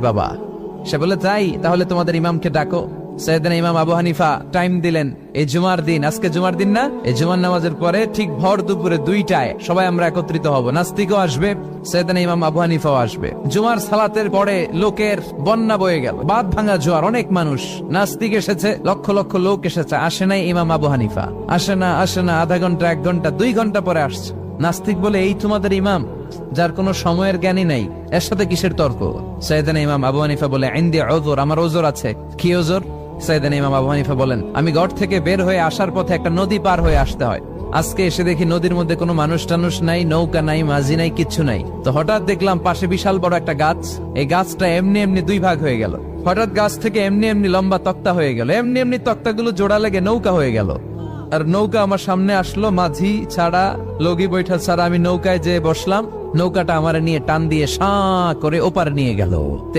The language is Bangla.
বাবা। সে বলে তাই, তাহলে তোমাদের ইমামকে ডাকো। সাইয়েদনা ইমাম আবু হানিফা টাইম দিলেন, এই জুমার দিন, আজকে জুমার দিন না, এই জুমার নামাজের পরে ঠিক ভর দুপুরে 2টায় সবাই আমরা একত্রিত হব। নাস্তিকও আসবে, সাইয়েদনা ইমাম আবু হানিফাও আসবে। জুমার সালাতের পরে লোকের বন্যা বয়ে গেল, বাঁধ ভাঙা জোয়ার, অনেক মানুষ। নাস্তিক এসেছে, লক্ষ লক্ষ লোক এসেছে, আসে নাই ইমাম আবু হানিফা। আসে না আধা ঘন্টা, 1 ঘন্টা, 2 ঘন্টা পরে আসছে। নাস্তিক বলে, এই তোমাদের ইমাম যার কোনো সময়ের জ্ঞানই নাই, এর সাথে কিসের তর্ক? সাইয়েদনা ইমাম আবু হানিফা বলে, ইনদি উযর, আমার ওজর আছে। কি ওজর? সাইয়েদনা ইমাম আবু হানিফা বলেন, আমি ঘর থেকে বের হয়ে আসার পথে একটা নদী পার হয়ে আসতে হয়। আজকে এসে দেখি নদীর মধ্যে কোনো মানুষ টানুষ নাই, নৌকা নাই, মাঝি নাই, কিচ্ছু নাই। তো হঠাৎ দেখলাম পাশে বিশাল বড় একটা গাছ, এই গাছটা এমনি এমনি 2 ভাগ হয়ে গেল। হঠাৎ গাছ থেকে এমনি এমনি লম্বা তক্তা হয়ে গেল, এমনি এমনি তক্তাগুলো জোড়া লেগে নৌকা হয়ে গেল। আর নৌকা আমার সামনে আসলো, মাঝি ছাড়া, লগি বৈঠা ছাড়া। আমি নৌকায় যেয়ে বসলাম, নৌকাটা আমার নিয়ে টান দিয়ে সাঁ করে ওপারে নিয়ে গেল। তো